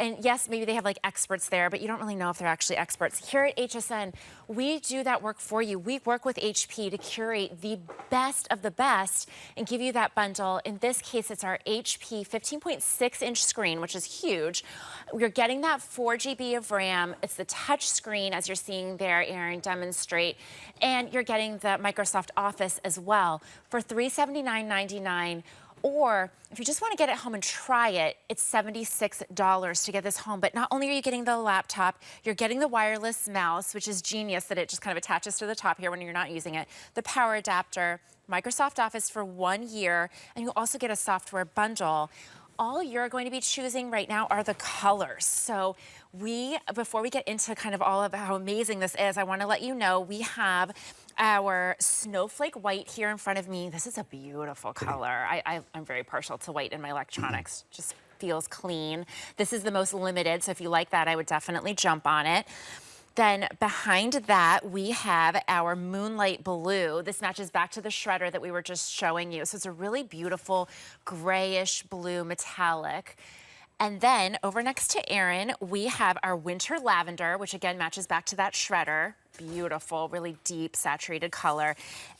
And yes, maybe they have like experts there, but you don't really know if they're actually experts. Here at HSN, we do that work for you. We work with HP to curate the best of the best and give you that bundle. In this case, it's our HP 15.6-inch screen, which is huge. You're getting that 4 GB of RAM. It's the touch screen, as you're seeing there, Aaron demonstrate. And you're getting the Microsoft Office as well for $379.99. Or if you just want to get it home and try it, it's $76 to get this home. But not only are you getting the laptop, you're getting the wireless mouse, which is genius that it just kind of attaches to the top here when you're not using it, the power adapter, Microsoft Office for 1 year, and you also get a software bundle. All you're going to be choosing right now are the colors. So before we get into kind of all of how amazing this is, I want to let you know we have our snowflake white here in front of me. This is a beautiful color. I'm very partial to white in my electronics. Just feels clean. This is the most limited, so if you like that, I would definitely jump on it. Then behind that, we have our moonlight blue. This matches back to the shredder that we were just showing you. So it's a really beautiful grayish blue metallic. And then over next to Aaron, we have our winter lavender, which again matches back to that shredder. Beautiful, really deep, saturated color.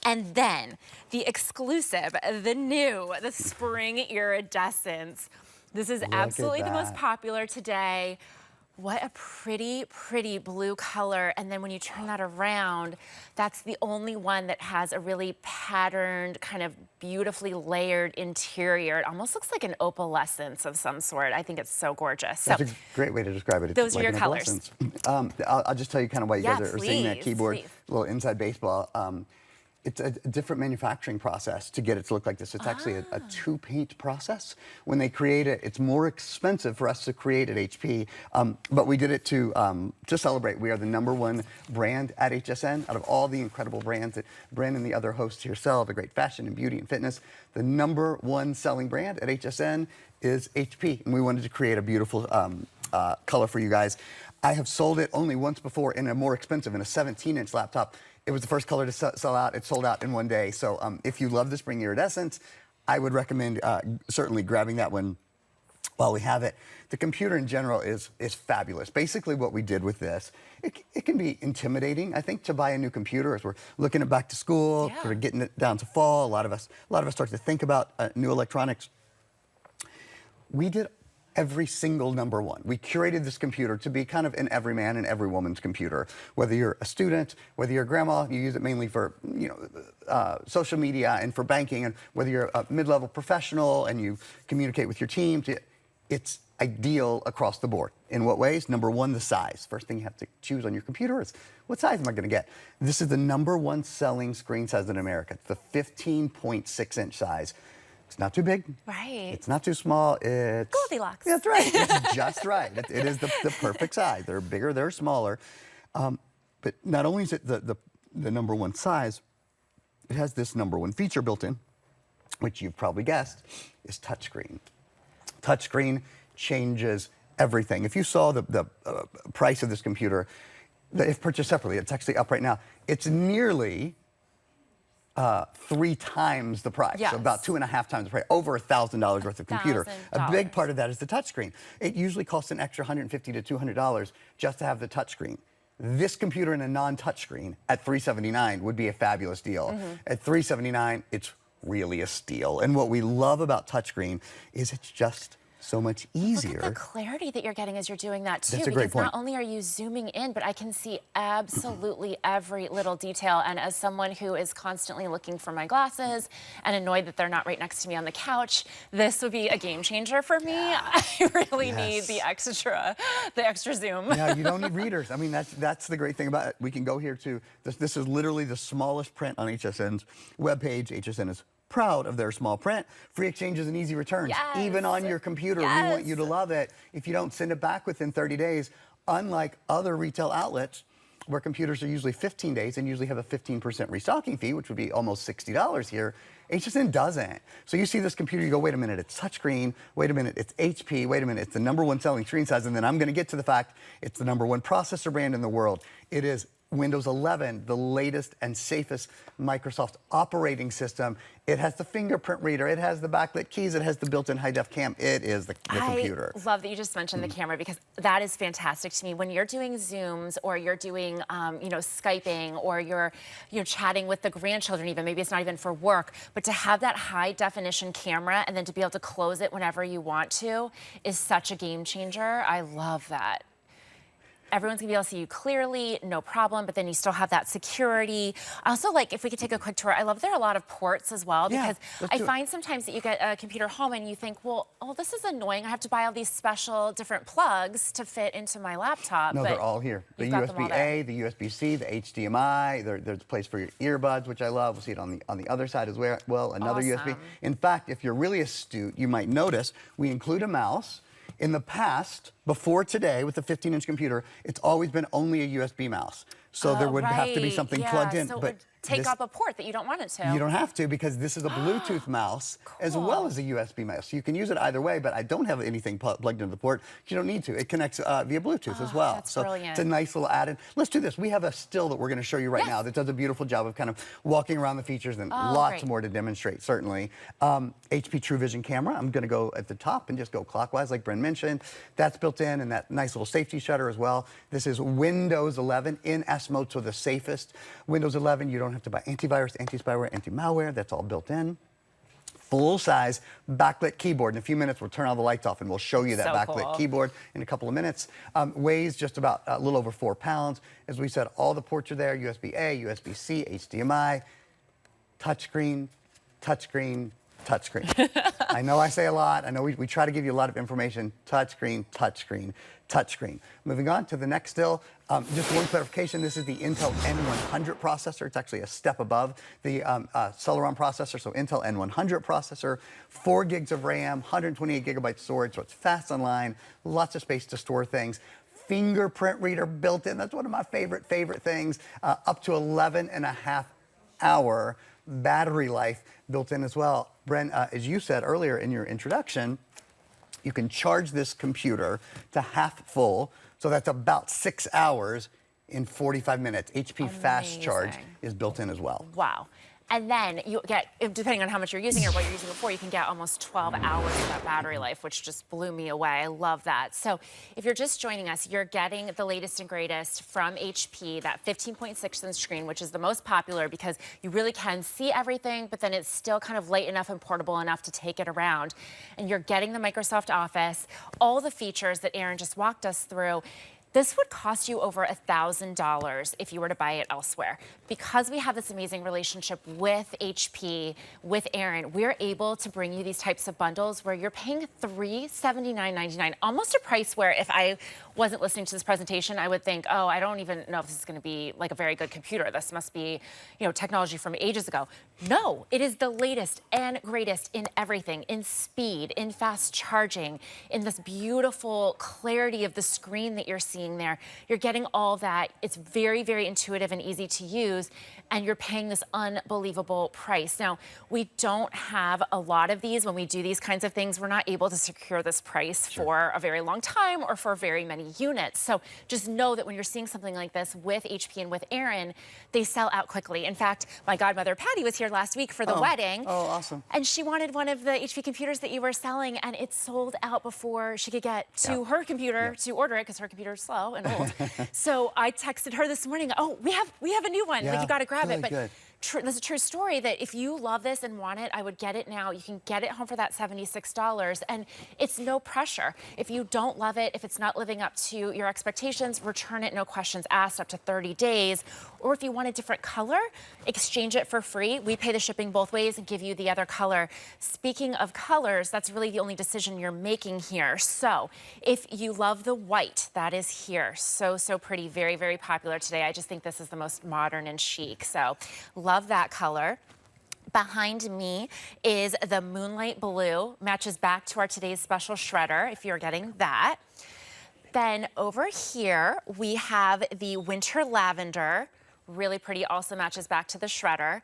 And then the exclusive, the new, the spring iridescence. This is absolutely the most popular today. What a pretty, pretty blue color. And then when you turn that around, that's the only one that has a really patterned, kind of beautifully layered interior. It almost looks like an opalescence of some sort. I think it's so gorgeous. That's a great way to describe it. Those are your colors. I'll just tell you kind of why you guys are seeing that keyboard, please. A little inside baseball. It's a different manufacturing process to get it to look like this. It's actually a two-paint process. When they create it, it's more expensive for us to create at HP, but we did it to celebrate. We are the #1 brand at HSN. Out of all the incredible brands that Brandon and the other hosts here sell, the great fashion and beauty and fitness, the #1 selling brand at HSN is HP, and we wanted to create a beautiful color for you guys. I have sold it only once before in a more expensive, in a 17-inch laptop. It was the first color to sell out. It sold out in 1 day. So if you love the spring iridescence, I would recommend certainly grabbing that one while we have it. The computer in general is fabulous. Basically what we did with this, it can be intimidating, I think, to buy a new computer as we're looking at back to school, sort of getting it down to fall. A lot of us start to think about new electronics. We did every single #1. We curated this computer to be kind of an every man and every woman's computer. Whether you're a student, whether you're a grandma, you use it mainly for social media and for banking, and whether you're a mid-level professional and you communicate with your team, it's ideal across the board. In what ways? #1, the size. First thing you have to choose on your computer is, what size am I going to get? This is the #1 selling screen size in America. It's the 15.6-inch size. It's not too big. Right. It's not too small. It's Goldilocks. That's right. It's just right. It is the perfect size. They're bigger, they're smaller. But not only is it the #1 size, it has this #1 feature built in, which you've probably guessed, is touchscreen. Touchscreen changes everything. If you saw the price of this computer, if purchased separately, it's actually up right now. It's nearly 3 times the price, so about 2.5 times the price, over $1,000 worth of computer. A big part of that is the touchscreen. It usually costs an extra $150 to $200 just to have the touchscreen. This computer in a non-touchscreen at $379 would be a fabulous deal. At $379, it's really a steal. And what we love about touchscreen is it's just so much easier. Look at the clarity that you're getting as you're doing that too. That's a great point. Not only are you zooming in, but I can see absolutely every little detail. And as someone who is constantly looking for my glasses and annoyed that they're not right next to me on the couch, this would be a game changer for me. I really need the extra zoom. Yeah, you don't need readers. I mean, that's the great thing about it. We can go here to this is literally the smallest print on HSN's webpage. HSN is proud of their small print. Free exchanges and easy returns. Even on your computer, we want you to love it. If you don't send it back within 30 days, unlike other retail outlets where computers are usually 15 days and usually have a 15% restocking fee, which would be almost $60 here, HSN doesn't. So you see this computer, you go, wait a minute, it's touchscreen, wait a minute, it's HP, wait a minute, it's the #1 selling screen size, and then I'm gonna get to the fact it's the #1 processor brand in the world. It is Windows 11, the latest and safest Microsoft operating system. It has the fingerprint reader, it has the backlit keys, it has the built-in high-def cam. It is the computer. I love that you just mentioned the camera, because that is fantastic to me. When you're doing Zooms, or you're doing, Skyping, or you're chatting with the grandchildren, even maybe it's not even for work, but to have that high-definition camera and then to be able to close it whenever you want to is such a game changer. I love that. Everyone's gonna be able to see you clearly, no problem, but then you still have that security. I also like, if we could take a quick tour, I love there are a lot of ports as well, because I find sometimes that you get a computer home and you think, well, oh, this is annoying. I have to buy all these special different plugs to fit into my laptop. No, they're all here. The USB-A, the USB-C, the HDMI, there's a place for your earbuds, which I love. We'll see it on the other side as well, another USB. In fact, if you're really astute, you might notice we include a mouse. In the past, before today, with the 15-inch computer, it's always been only a USB mouse. So there would have to be something plugged in. So it would take up a port that you don't want it to. You don't have to, because this is a Bluetooth mouse as well as a USB mouse. You can use it either way, but I don't have anything plugged into the port. You don't need to. It connects via Bluetooth as well. That's brilliant. It's a nice little add-in. Let's do this. We have a still that we're going to show you right now that does a beautiful job of kind of walking around the features, and lots more to demonstrate, certainly. HP True Vision camera. I'm going to go at the top and just go clockwise, like Bryn mentioned. That's built in, and that nice little safety shutter as well. This is Windows 11 in S mode, so the safest. Windows 11, you don't have to buy antivirus, anti-spyware, anti-malware. That's all built in. Full-size backlit keyboard. In a few minutes, we'll turn all the lights off and we'll show you that backlit keyboard in a couple of minutes. Weighs just about a little over 4 pounds. As we said, all the ports are there: USB-A, USB-C, HDMI, touchscreen, touchscreen, touchscreen. I know I say a lot. I know we try to give you a lot of information. Touchscreen, touchscreen, touchscreen. Moving on to the next still. Just one clarification, this is the Intel N100 processor. It's actually a step above the Celeron processor, so Intel N100 processor, 4 gigs of RAM, 128 gigabytes storage, so it's fast online, lots of space to store things. Fingerprint reader built in, that's one of my favorite things. Up to 11.5-hour battery life built in as well. Bren, as you said earlier in your introduction, you can charge this computer to half full, so that's about 6 hours in 45 minutes. HP Fast Charge is built in as well. Wow. And then you get, depending on how much you're using or what you're using it for, you can get almost 12 hours of that battery life, which just blew me away. I love that. So if you're just joining us, you're getting the latest and greatest from HP, that 15.6-inch screen, which is the most popular because you really can see everything, but then it's still kind of light enough and portable enough to take it around. And you're getting the Microsoft Office, all the features that Aaron just walked us through. This would cost you over $1,000 if you were to buy it elsewhere. Because we have this amazing relationship with HP, with Aaron, we're able to bring you these types of bundles where you're paying $379.99, almost a price where if I wasn't listening to this presentation, I would think, oh, I don't even know if this is going to be like a very good computer. This must be, technology from ages ago. No, it is the latest and greatest in everything, in speed, in fast charging, in this beautiful clarity of the screen that you're seeing there. You're getting all that. It's very, very intuitive and easy to use, and you're paying this unbelievable price. Now, we don't have a lot of these. When we do these kinds of things, we're not able to secure this price for a very long time or for very many units. So just know that when you're seeing something like this with HP and with Aaron, they sell out quickly. In fact, my godmother Patty was here last week for the wedding. Oh, awesome. And she wanted one of the HP computers that you were selling, and it sold out before she could get to her computer to order it, because her computer's slow and old. So I texted her this morning, oh, we have a new one. Like, you got to grab it. But that's a true story that if you love this and want it, I would get it now. You can get it home for that $76, and it's no pressure. If you don't love it, if it's not living up to your expectations, return it, no questions asked, up to 30 days. Or if you want a different color, exchange it for free. We pay the shipping both ways and give you the other color. Speaking of colors, that's really the only decision you're making here. So if you love the white, that is here. So pretty, very, very popular today. I just think this is the most modern and chic. So love that color. Behind me is the Moonlight Blue, matches back to our today's special shredder, if you're getting that. Then over here, we have the Winter Lavender, really pretty, also matches back to the shredder.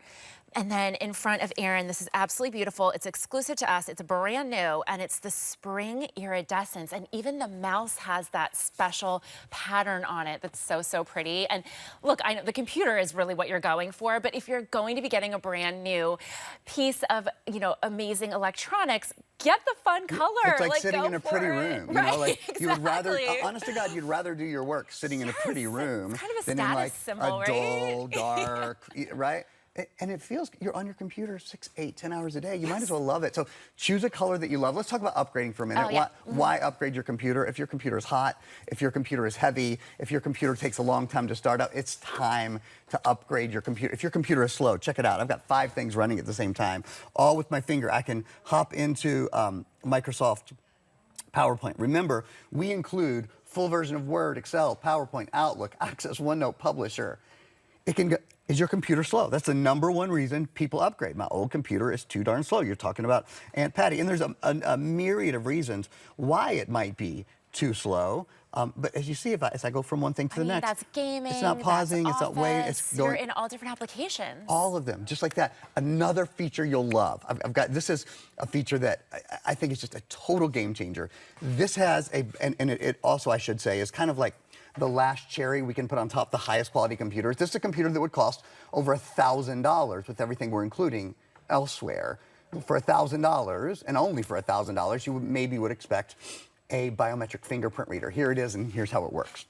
And then in front of Aaron, this is absolutely beautiful. It's exclusive to us. It's brand new, and it's the spring iridescence. And even the mouse has that special pattern on it that's so, so pretty. And look, I know the computer is really what you're going for, but if you're going to be getting a brand new piece of, you know, amazing electronics, get the fun color. It's like sitting go in a for pretty it. room. You Right, know, like exactly. you would rather, honest to God, you'd rather do your work sitting in a pretty room It's kind of a than in status like symbol, a right? dull, dark, right? And it feels, you're on your computer 6, 8, 10 hours a day. You might as well love it. So choose a color that you love. Let's talk about upgrading for a minute. Oh, yeah. Why upgrade your computer? If your computer is hot, if your computer is heavy, if your computer takes a long time to start up, it's time to upgrade your computer. If your computer is slow, check it out. I've got 5 things running at the same time, all with my finger. I can hop into Microsoft PowerPoint. Remember, we include full version of Word, Excel, PowerPoint, Outlook, Access, OneNote, Publisher. It can go. Is your computer slow? That's the #1 reason people upgrade. My old computer is too darn slow. You're talking about Aunt Patty. And there's a myriad of reasons why it might be too slow. But as you see, as I go from one thing to the next, that's gaming, it's not pausing, that's it's not waiting, it's Office. going. You're in all different applications. All of them, just like that. Another feature you'll love. I've got, this is a feature that I think is just a total game changer. This has it also, I should say, is kind of like the last cherry we can put on top the highest quality computers. This is a computer that would cost over $1,000 with everything we're including elsewhere. For $1,000, and only for $1,000, you maybe would expect a biometric fingerprint reader. Here it is, and here's how it works.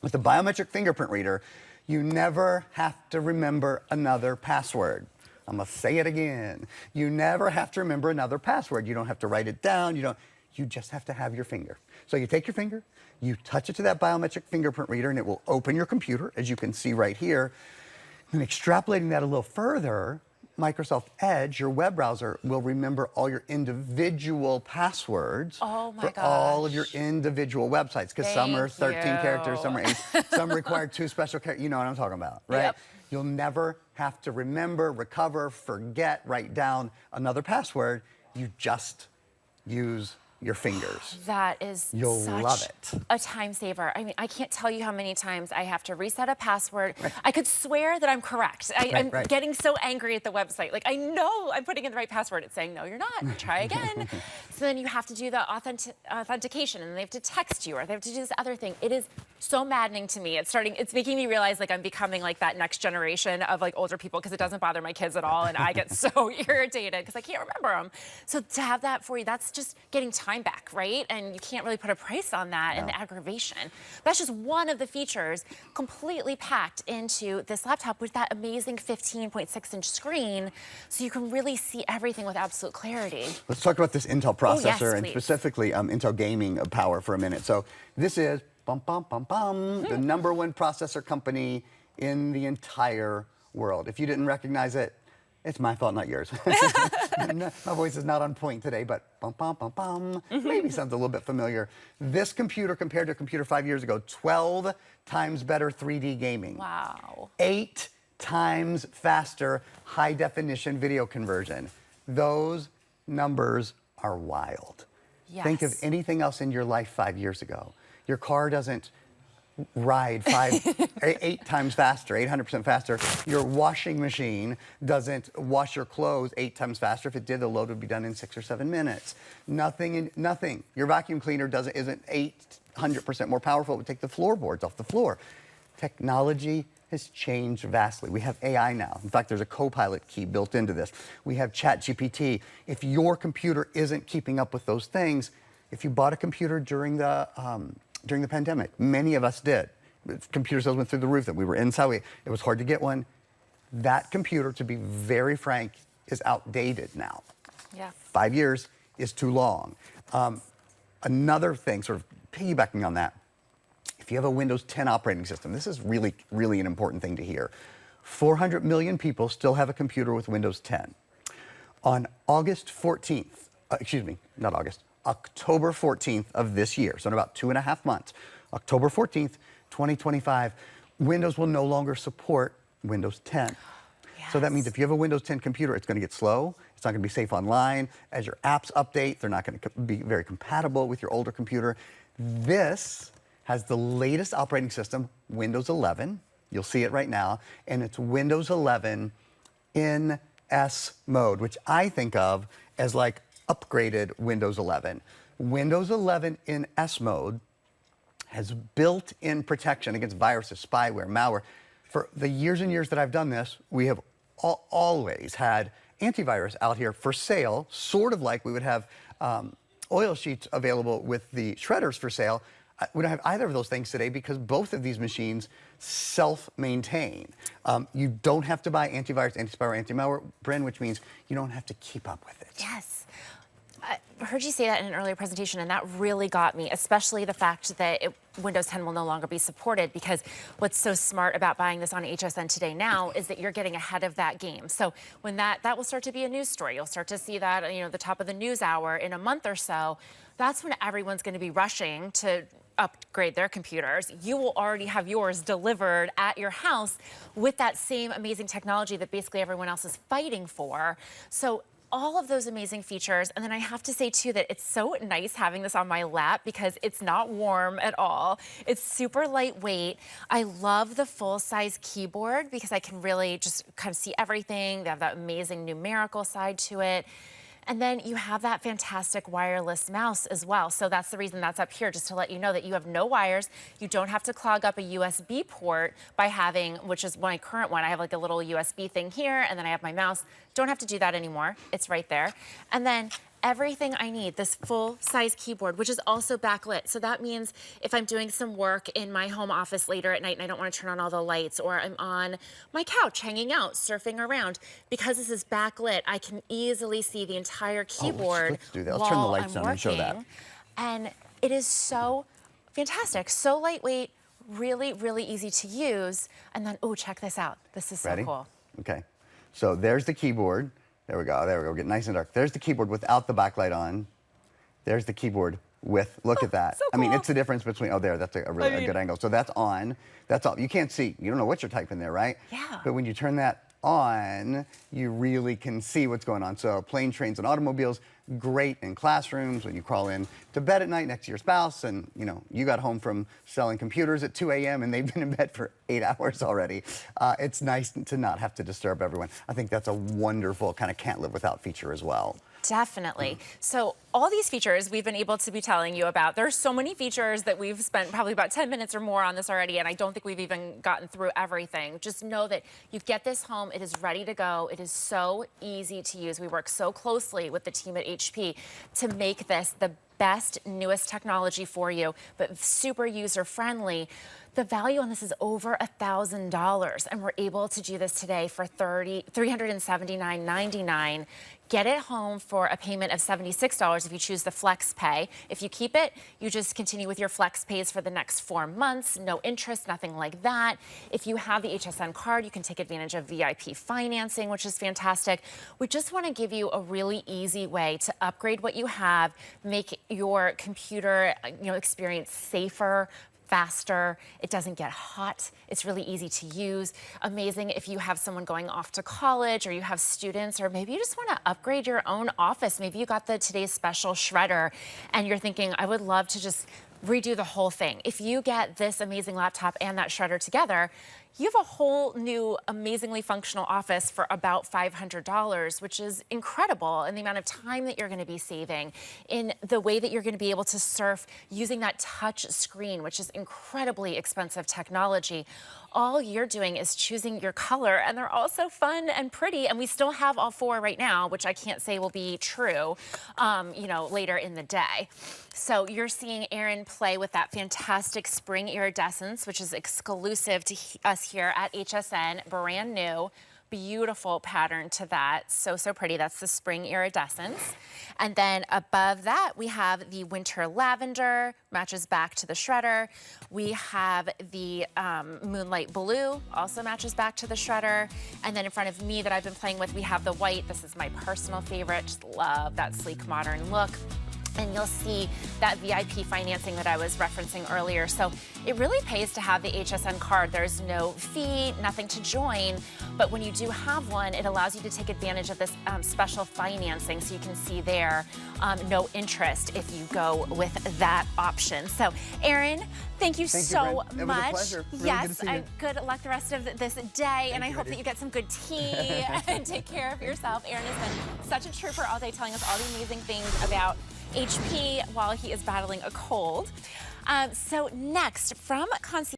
With the biometric fingerprint reader, you never have to remember another password. I'm gonna say it again. You never have to remember another password. You don't have to write it down. You just have to have your finger. So you take your finger, you touch it to that biometric fingerprint reader, and it will open your computer, as you can see right here. And extrapolating that a little further, Microsoft Edge, your web browser, will remember all your individual passwords for all of your individual websites, because some are 13 characters, some are 8, some require 2 special characters. You know what I'm talking about, right? Yep. You'll never have to remember, recover, forget, write down another password. You just use your fingers. That is You'll love it. A time saver. I mean, I can't tell you how many times I have to reset a password. Right. I could swear that I'm correct. I'm getting so angry at the website. Like, I know I'm putting in the right password. It's saying, no, you're not. Try again. So then you have to do the authentication, and they have to text you, or they have to do this other thing. It is so maddening to me. It's making me realize like I'm becoming like that next generation of like older people, because it doesn't bother my kids at all, and I get so irritated because I can't remember them. So to have that for you, that's just getting time back, right? And you can't really put a price on that and the aggravation. That's just one of the features completely packed into this laptop with that amazing 15.6-inch screen, so you can really see everything with absolute clarity. Let's talk about this Intel processor, and please. specifically Intel gaming power for a minute. So this is the #1 processor company in the entire world. If you didn't recognize it, it's my fault, not yours. My voice is not on point today, but maybe sounds a little bit familiar. This computer, compared to a computer 5 years ago, 12 times better 3D gaming. Wow. 8 times faster high-definition video conversion. Those numbers are wild. Yes. Think of anything else in your life 5 years ago. Your car doesn't ride 8 times faster, 800% faster. Your washing machine doesn't wash your clothes 8 times faster. If it did, the load would be done in 6 or 7 minutes. Nothing. Your vacuum cleaner isn't 800% more powerful. It would take the floorboards off the floor. Technology has changed vastly. We have AI now. In fact, there's a Copilot key built into this. We have ChatGPT. If your computer isn't keeping up with those things, if you bought a computer during the pandemic, many of us did. Computer sales went through the roof. That we were inside. It was hard to get one. That computer, to be very frank, is outdated now. Yeah. 5 years is too long. Another thing, sort of piggybacking on that, if you have a Windows 10 operating system, this is really, really an important thing to hear. 400 million people still have a computer with Windows 10. On August 14th, October 14th of this year, so in about 2.5 months, October 14th, 2025, Windows will no longer support Windows 10. Yes. So that means if you have a Windows 10 computer, it's going to get slow. It's not going to be safe online. As your apps update, they're not going to be very compatible with your older computer. This has the latest operating system, Windows 11. You'll see it right now. And it's Windows 11 in S mode, which I think of as like upgraded Windows 11. Windows 11 in S mode has built-in protection against viruses, spyware, malware. For the years and years that I've done this, we have always had antivirus out here for sale, sort of like we would have oil sheets available with the shredders for sale. We don't have either of those things today because both of these machines self-maintain. You don't have to buy antivirus, anti-spyware, anti-malware, Bryn, which means you don't have to keep up with it. Yes. I heard you say that in an earlier presentation, and that really got me, especially the fact that Windows 10 will no longer be supported, because what's so smart about buying this on HSN Today now is that you're getting ahead of that game. So when that will start to be a news story, you'll start to see that, you know, the top of the news hour in a month or so. That's when everyone's going to be rushing to upgrade their computers. You will already have yours delivered at your house with that same amazing technology that basically everyone else is fighting for. So all of those amazing features. And then I have to say too that it's so nice having this on my lap because it's not warm at all. It's super lightweight. I love the full size keyboard because I can really just kind of see everything. They have that amazing numerical side to it. And then you have that fantastic wireless mouse as well. So that's the reason that's up here, just to let you know that you have no wires. You don't have to clog up a USB port by having, which is my current one. I have like a little USB thing here, and then I have my mouse. Don't have to do that anymore. It's right there. And then everything I need, this full-size keyboard, which is also backlit. So that means if I'm doing some work in my home office later at night and I don't want to turn on all the lights, or I'm on my couch hanging out, surfing around, because this is backlit, I can easily see the entire keyboard. Let's do that. Let's turn the lights on and show that. And it is so fantastic, so lightweight, really, really easy to use. And then, oh, check this out. This is so cool. Okay. So there's the keyboard. There we go, get nice and dark. There's the keyboard without the backlight on. There's the keyboard with, look at that. So cool. I mean, it's the difference between, oh, there, that's a really good angle. So that's on, that's all. You can't see, you don't know what you're typing there, right? Yeah. But when you turn that on, you really can see what's going on. So plane, trains, and automobiles, great in classrooms when you crawl in to bed at night next to your spouse and, you know, you got home from selling computers at 2 a.m. and they've been in bed for 8 hours already. It's nice to not have to disturb everyone. I think that's a wonderful kind of can't live without feature as well. Definitely. So all these features we've been able to be telling you about. There's so many features that we've spent probably about 10 minutes or more on this already, and I don't think we've even gotten through everything. Just know that you get this home, it is ready to go. It is so easy to use. We work so closely with the team at HP to make this the best, newest technology for you, but super user-friendly. The value on this is over $1,000, and we're able to do this today for $379.99. Get it home for a payment of $76 if you choose the Flex Pay. If you keep it, you just continue with your Flex Pays for the next 4 months, no interest, nothing like that. If you have the HSN card, you can take advantage of VIP financing, which is fantastic. We just want to give you a really easy way to upgrade what you have, make your computer, experience safer, faster. It doesn't get hot. It's really easy to use. Amazing if you have someone going off to college, or you have students, or maybe you just want to upgrade your own office. Maybe you got the Today's Special shredder and you're thinking, I would love to just redo the whole thing. If you get this amazing laptop and that shredder together, you have a whole new, amazingly functional office for about $500, which is incredible in the amount of time that you're going to be saving, in the way that you're going to be able to surf using that touch screen, which is incredibly expensive technology. All you're doing is choosing your color, and they're all so fun and pretty, and we still have all 4 right now, which I can't say will be true, later in the day. So you're seeing Aaron play with that fantastic spring iridescence, which is exclusive to us here at HSN, brand new. Beautiful pattern to that. So pretty. That's the spring iridescence. And then above that, we have the winter lavender, matches back to the shredder. We have the moonlight blue, also matches back to the shredder. And then in front of me that I've been playing with, we have the white. This is my personal favorite. Just love that sleek, modern look. and you'll see that VIP financing that I was referencing earlier. So it really pays to have the HSN card. There's no fee, nothing to join, but when you do have one, it allows you to take advantage of this special financing. So you can see there, no interest if you go with that option. So Aaron, thank you so much. It was a pleasure. Really yes, good to see you. Good luck the rest of this day, and I hope that you get some good tea and take care of yourself. Aaron has been such a trooper all day, telling us all the amazing things about HP while he is battling a cold. So next, from Concierge